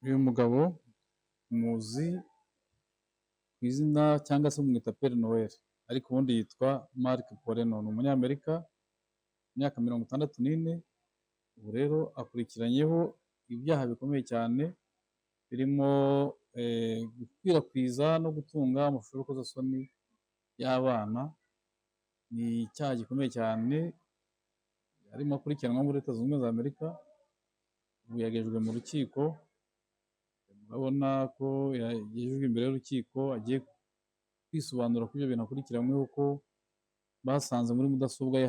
Uyu mugabo muzi ku izina cyangwa se mumwita Père Noel, ariko ubundi yitwa Mark Poleno, ni umunyamerika, imyaka 64. Ubu rero akurikiranyeho ibyaha bikomeye cyane birimo gukwirakwiza no gutunga amashusho y'urukozasoni y'abana. Ni icyaha gikomeye cyane arimo akurikiranwa muri Leta Zunze Ubumwe za Amerika. Ubu yagejejwe mu rukiko, urabona ko yagejejwe imbere y'urukiko, agiye kwisobanura kuri ibyo bintu akurikiranyweho, ko basanze muri mudasobwa ye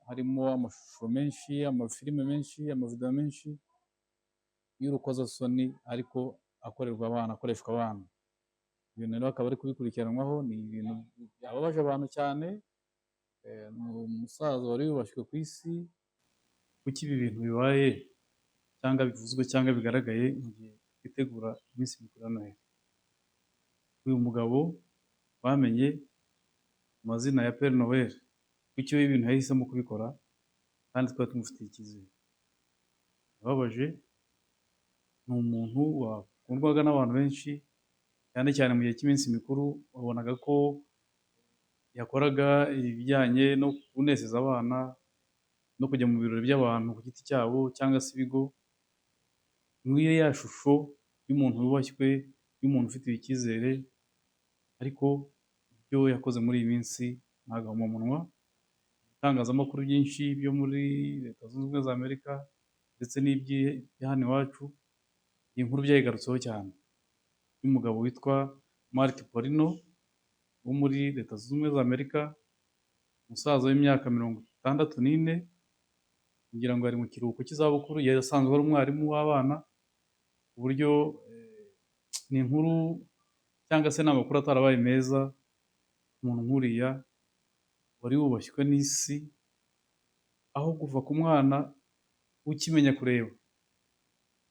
harimo amashusho menshi, amafilime menshi, amavidewo menshi y'urukozasoni ariko akorerwa abana, akoreshwa abana. Ibintu rero akaba ari kubikurikiranwaho, ni ibintu byababaje abantu cyane. Ni umusaza wari wubashywe ku isi. Kuki ibi bintu bibaye cyangwa bivuzwe cyangwa bigaragaye mu gihe twitegura iminsi mikuru ya Noheli? Uyu mugabo bamenye amazina ya Père Noel, kuki we ibintu yahisemo kubikora kandi twari tumufitiye icyizere? Yababaje. Ni umuntu wakundwaga n'abantu benshi, cyane cyane mu gihe cy'iminsi mikuru. Wabonaga ko yakoraga ibijyanye no kunezeza abana no kujya mu birori by'abantu ku giti cyabo cyangwa se ibigo. Nk'iyo ya shusho y'umuntu wubashywe, y'umuntu ufitiye icyizere, ariko ibyo yakoze muri iyi minsi ni agahomamunwa. Ibitangazamakuru byinshi byo muri Leta Zunze Ubumwe za Amerika ndetse n'ibya hano iwacu, iyi nkuru byayigarutseho cyane, y'umugabo witwa Mark Polino wo muri Leta Zunze Ubumwe za Amerika, umusaza w'imyaka 64. kugira ngo ari mu kiruhuko cy'izabukuru. Yari asanzwe ari umwarimu w'abana, ku buryo ni inkuru cyangwa se ni amakuru atarabaye meza. Umuntu nk'uriya wari wubashywe n'isi, aho kuva ku mwana ukimenya kureba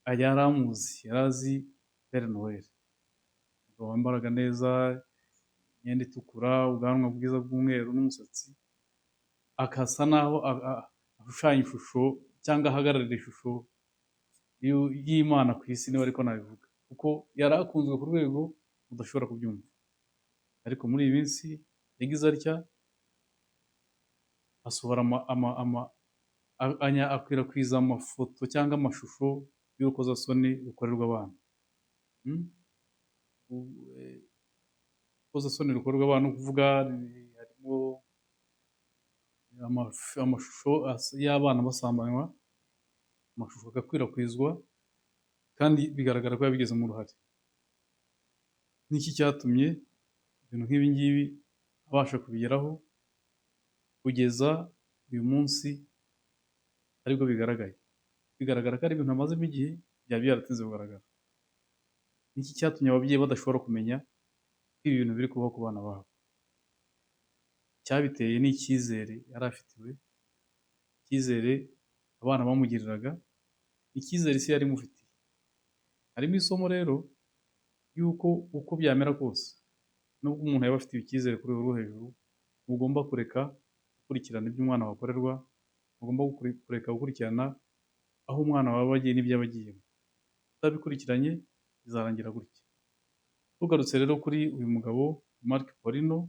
yari amuzi, yari azi Père Noel. Umugabo wambaraga neza, imyenda itukura, ubwanwa bwiza bw'umweru n'umusatsi, akasa naho ashushanya ishusho cyangwa ahagararira ishusho y'Imana ku isi, niba ariko nabivuga, kuko yari akunzwe ku rwego udashobora kubyumva. Ariko muri iyi minsi yagize atya, asohora akwirakwiza amafoto cyangwa amashusho y'urukozasoni rukorerwa abana. Urukozasoni rukorerwa abana ni ukuvuga harimo amashusho y'abana basambanywa, amashusho agakwirakwizwa kandi bigaragara ko yabigizemo uruhare. Niki cyatumye ibintu nk'ibi ngibi abasha kubigeraho kugeza uyu munsi aribwo bigaragara ko ari ibintu amazemo igihe, byaba byaratinze kugaragara. Niki cyatumye ababyeyi badashobora kumenya ko ibi bintu biri kubaho ku bana babo? Icyabiteye ni icyizere yari afitiwe, icyizere abana bamugiriraga, icyizere isi yari imufitiye. Harimo isomo rero y'uko uko byamera kose, nubwo umuntu yaba afitiwe icyizere kuri rwo hejuru, ugomba kureka gukurikirana ibyo umwana wakorerwa, ugomba kureka gukurikirana aho umwana waba agiye n'ibyo aba agiyemo. Utabikurikiranye bizarangira gutya. Tugarutse rero kuri uyu mugabo Mark Polino,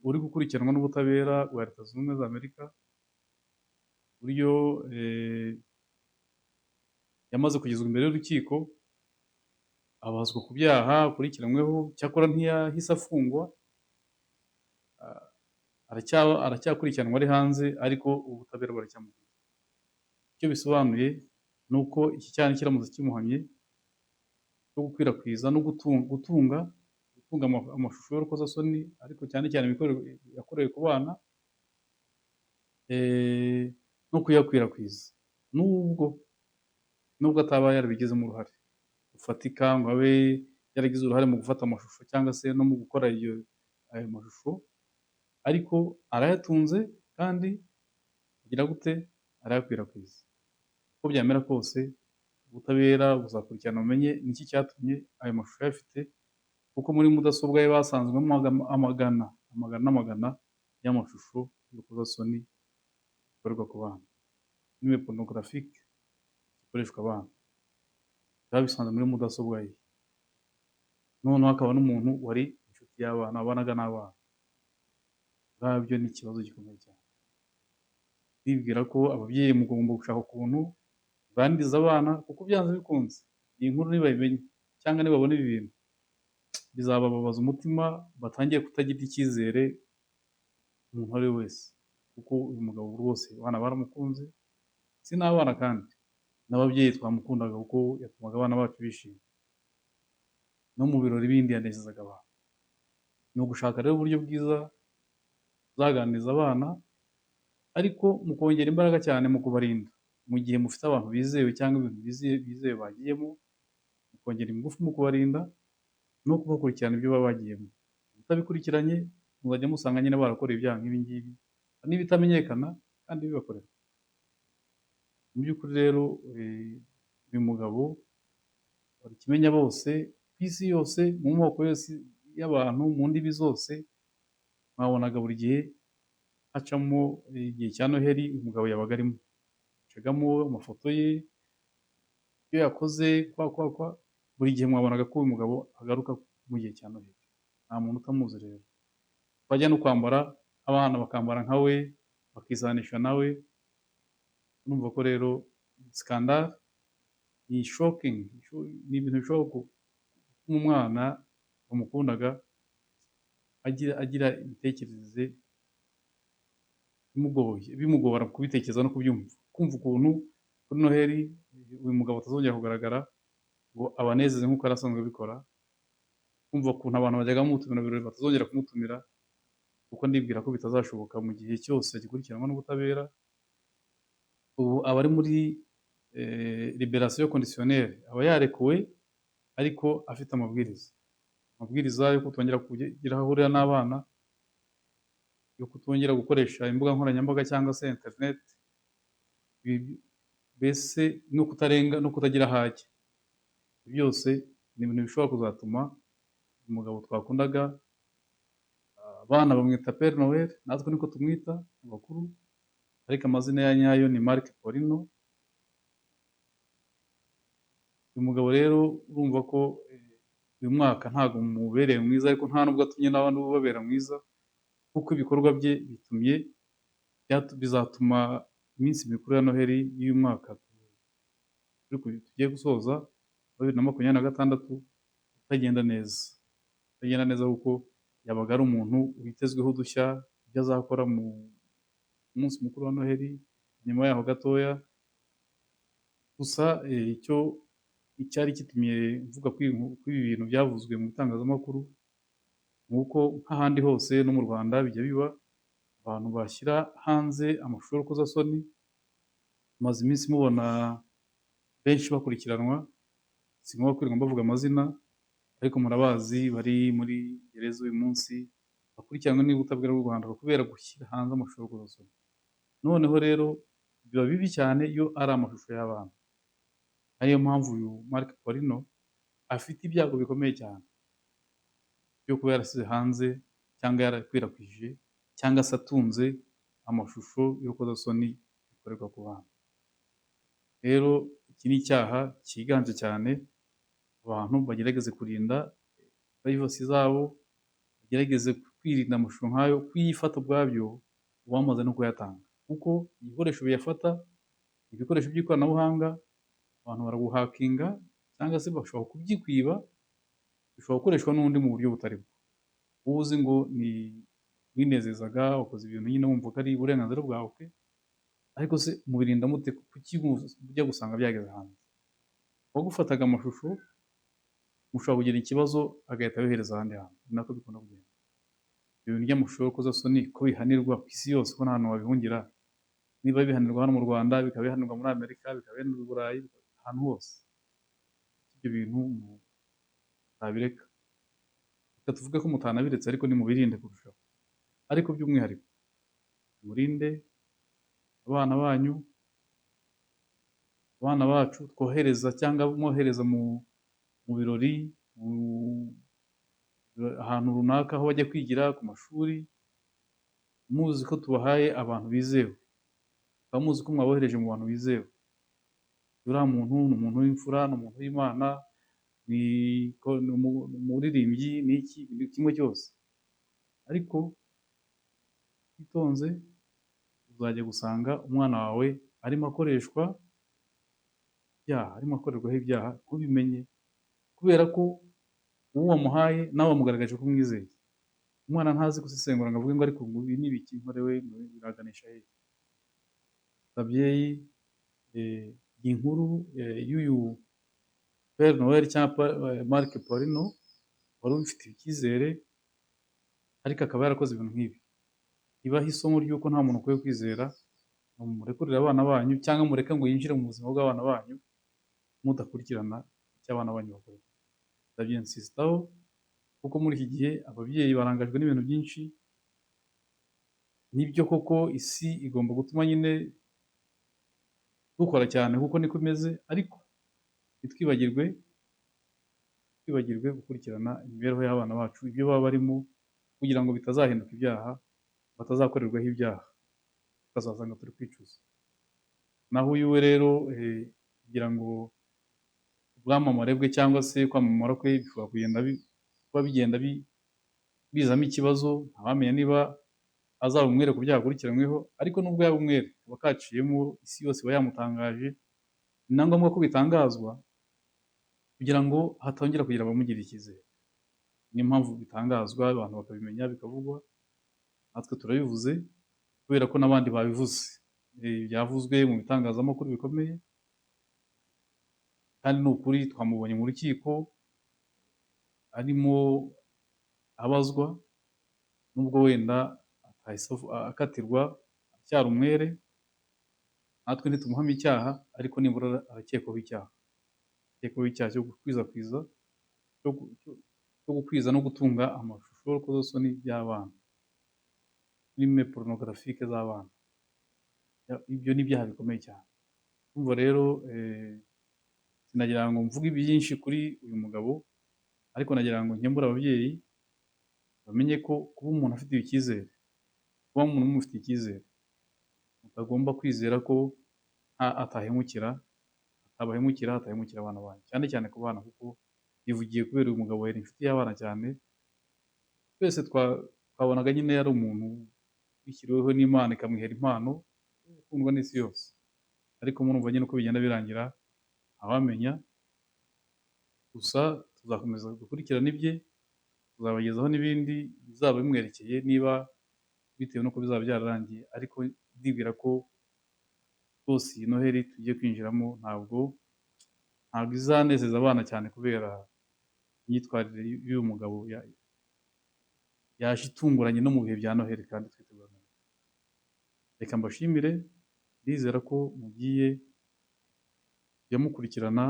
uri gukurikiranwa n'ubutabera bwa Leta Zunze Ubumwe za Amerika, uburyo yamaze kugezwa imbere y'urukiko, abazwa ku byaha akurikiranyweho. Cyakora ntiyahise afungwa, aracyakurikiranwa ari hanze, ariko ubutabera buracyamukurikiye. Icyo bisobanuye ni uko iki cyaha kiramutse kimuhamye cyo gukwirakwiza no gutunga amashusho y'urukozasoni, ariko cyane cyane yakorewe ku bana, no kuyakwirakwiza, nubwo ataba yarabigizemo uruhare rufatika ngo abe yaragize uruhare mu gufata amashusho cyangwa se no mu gukora ayo mashusho, ariko arayatunze kandi agira gute, arayakwirakwiza. Uko byamera kose ubutabera buzakurikirana bumenye niki cyatumye ayo mashusho ayafite, kuko muri mudasobwa ye basanzwemo amagana n'amagana y'amashusho y'urukozasoni zikorerwa ku bana, filime pornographique zikoreshwa abana. yabisanze muri mudasobwa ye, noneho akaba n'umuntu wari inshuti y'abana, wabanaga n'abana. Ubwabyo ni ikibazo gikomeye cyane. Ndibwira ko ababyeyi mugomba gushaka ukuntu muganiriza abana, kuko byanze bikunze iyi nkuru nibayimenye cyangwa nibabona ibi bintu bizabababaza umutima, batangiye kutagira icyizere umuntu ari we wese, kuko uyu mugabo rwose abana baramukunze, si n'abana kandi n'ababyeyi twamukundaga kuko yatumaga abana bacu bishima, no mu birori bindi yanezezaga abantu. Ni ugushaka rero uburyo bwiza uzaganiriza abana, ariko mukongera imbaraga cyane mu kubarinda. Mu gihe mufite abantu bizewe cyangwa ibintu bizewe bagiyemo, mukongera ingufu mu kubarinda no kubakurikirana ibyo baba bagiyemo. Mutabikurikiranye muzajya musanga nyine barakoreye ibyaha nk'ibi ngibi n'ibitamenyekana kandi bibakorera. Mu by'ukuri rero uyu mugabo wari kimenya bose ku isi yose, mu moko yose y'abantu, mu ndimi zose, mwabonaga buri gihe hacamo igihe cya Noheli umugabo yabaga arimo, hacagamo amafoto ye, ibyo yakoze buri gihe mwabonaga ko uyu mugabo agaruka mu gihe cya Noheli. Nta muntu utamuzi rero. Bajya no kwambara, abana bakambara nka we, bakisanisha nawe. Urumva ko rero skandal ni shocking, ni ibintu bishobora gutuma umwana wamukundaga agira imitekerereze bimugora kubitekereza no kubyumva. Kumva ukuntu kuri Noheli uyu mugabo atazongera kugaragara ngo abanezeze nk'uko yari asanzwe abikora, kumva ukuntu abantu bajyaga bamutumira mu birori batazongera kumutumira, kuko ndibwira ko bitazashoboka mu gihe cyose agikurikiranwa n'ubutabera. Ubu aba ari muri liberation conditionnelle, aba yarekuwe ariko afite amabwiriza yo kutongera kugira aho ahurira n'abana, yo kutongera gukoresha imbuga nkoranyambaga cyangwa se internet, mbese no kutagira aho ajya. Byose ni ibintu bishobora kuzatuma umugabo twakundaga, abana bamwita Père Noël, natwe niko tumwita abakuru, ariko amazina ya nyayo ni Marc Paulino. Uyu mugabo rero urumva ko uyu mwaka ntabwo mubereye mwiza, ariko nta nubwo atumye n'abandi babera mwiza, kuko ibikorwa bye bizatuma iminsi mikuru ya Noheli y'uyu mwaka tugiye gusoza 2026 utagenda neza, kuko yabaga ari umuntu witezweho udushya, ibyo azakora mu munsi mukuru wa Noheli, nyuma yaho gatoya. Gusa icyari gitumye mvuga ko ibi bintu byavuzwe mu itangazamakuru, nk'uko nk'ahandi hose no mu Rwanda bijya biba, abantu bashyira hanze amashusho y'urukozasoni. Maze iminsi mubona benshi bakurikiranwa, si ngombwa kwirirwa mbavuga amazina, ariko murabazi bari muri gereza uyu munsi, bakurikiranwa n'ubutabera bw'u Rwanda kubera gushyira hanze amashusho y'urukozasoni. Noneho rero biba bibi cyane iyo ari amashusho y'abana. Ariyo mpamvu uyu Marc Paulino afite ibyago bikomeye cyane byo kuba yarasize hanze cyangwa yarakwirakwije cyangwa se atunze amashusho y'urukozasoni bikorerwa ku bana. Rero iki ni icyaha cyiganje cyane. Abantu bagerageze kurinda privacy zabo, bagerageze kwirinda amashusho nk'ayo, kuyifata ubwabyo uwamaze no kuyatanga, kuko ibikoresho biyafata, ibikoresho by'ikoranabuhanga, abantu baraguhakinga cyangwa se bashobora kubyikwiba, bishobora gukoreshwa n'undi mu buryo butari bwo. Wowe uzi ngo ni winezezaga, wakoze ibintu nyine wumva ko ari uburenganzira bwawe, ariko se mubirinda mute kuki ujya gusanga byageze hanze? Uwagufataga amashusho mushobora kugira ikibazo agahita yohereza ahandi hantu, ni nako bikunda kugenda. Ibintu by'amashusho y'urukozasoni ko bihanirwa ku isi yose, ko nta hantu wabihungira. Niba bihanirwa hano mu Rwanda, bikaba bihanirwa muri Amerika, bikaba bihanirwa i Burayi, ahantu hose, ibyo bintu mutabireka. Reka tuvuge ko mutanabiretse, ariko nimubirinde kurushaho. Ariko by'umwihariko murinde abana banyu, abana bacu twohereza cyangwa mwohereza mu birori, ahantu runaka aho bajya kwigira, ku mashuri, muzi ko tubahaye abantu bizewe, muzi ko mwabohereje mu bantu bizewe. uriya muntu ni umuntu w'imfura, ni umuntu w'Imana, ni umuririmbyi, ni iki, ni kimwe cyose. Ariko witonze uzajya gusanga umwana wawe arimo akoreshwa ibyaha, arimo akorerwaho ibyaha ntubimenye, kubera ko uwo wamuhaye nawe wamugaragaje ko umwizeye. Umwana ntazi gusesengura ngo avuge ngo ariko ngo ibi ni ibiki nkorewe, ngo biraganisha hehe. Babyeyi, iyi nkuru y'uyu Père Noël cyangwa Marc Paulino wari ubifitiye icyizere ariko akaba yarakoze ibintu nk'ibi, ibaha isomo ry'uko nta muntu ukwiye kwizera, murekurire abana banyu cyangwa mureke ngo yinjire mu buzima bw'abana banyu mudakurikirana icyo abana banyu bakora. Ndabyinsistaho kuko muri iki gihe ababyeyi barangajwe n'ibintu byinshi. Nibyo koko isi igomba gutuma nyine dukora cyane kuko niko imeze, ariko ntitwibagirwe gukurikirana imibereho y'abana bacu, ibyo baba barimo, kugira ngo bitazahinduka ibyaha, batazakorerwaho ibyaha tukazasanga turi kwicuza. Naho uyu we rero kugira ngo ubwamamare bwe cyangwa se kwamamara kwe bishobora kuba bigenda bizamo ikibazo, ntawamenya niba azaba umwere ku byaha akurikiranyweho, ariko nubwo yaba umwere kaba kaciyemo, isi yose iba yamutangaje. Ni na ngombwa ko bitangazwa kugira ngo hatongera kugira abamugirira icyizere. Niyo mpamvu bitangazwa, abantu bakabimenya, bikavugwa, natwe turabivuze kubera ko n'abandi babivuze. Byavuzwe mu bitangazamakuru bikomeye, kandi ni ukuri. Twamubonye mu rukiko arimo abazwa, nubwo wenda akatirwa acyari umwere, natwe ntitumuhame icyaha, ariko nibura arakekwaho icyaha cyo gukwiza no gutunga amashusho y'urukozasoni by'abana, filime porunogarafique z'abana. Ibyo ni ibyaha bikomeye cyane. Urumva rero sinagira ngo mvuge byinshi kuri uyu mugabo, ariko nagira ngo nkembure ababyeyi bamenye ko kuba umuntu afitiye icyizere, kuba umuntu mufitiye icyizere, mutagomba kwizera ko atahemukira abana banyu, cyane cyane ku bana, kuko yivugiye kubera uyu mugabo yari inshuti y'abana cyane. Twese twabonaga nyine yari umuntu wishyiriweho n'Imana ikamuhera impano, ukundwa n'isi yose. Ariko murumva nyine uko bigenda birangira ntawamenya. Gusa tuzakomeza gukurikirana ibye, tuzabagezaho n'ibindi bizaba bimwerekeye, niba bitewe n'uko bizaba byararangiye. Ariko ndibwira ko rwose iyi Noheli tugiye kwinjiramo ntabwo izanezeza abana cyane, kubera imyitwarire y'uyu mugabo yaje itunguranye no mu bihe bya Noheli, kandi twitegura. Reka mbashimire, ndizera ko mugiye kujya mukurikirana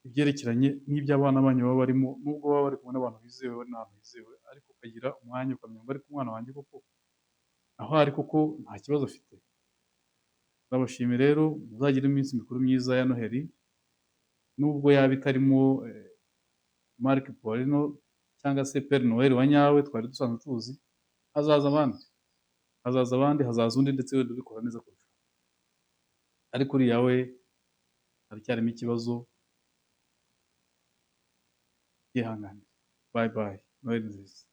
ibyerekeranye n'ibyo abana banyu baba barimo, nubwo baba bari kumwe n'abantu bizewe n'ahantu hizewe, ariko ukagira umwanya ukamenya ngo ariko umwana wanjye koko aho ari koko nta kibazo afite. Ndabashimiye rero, muzagire iminsi mikuru myiza ya Noheli, nubwo yaba itarimo Marc Paulino cyangwa se Père Noël wa nyawe twari dusanzwe tuzi. Hazaza abandi, hazaza undi, ndetse wenda ubikora neza kurusha, ariko uriya we haracyarimo ikibazo. Yihangane. Bye bye. Noheli nziza.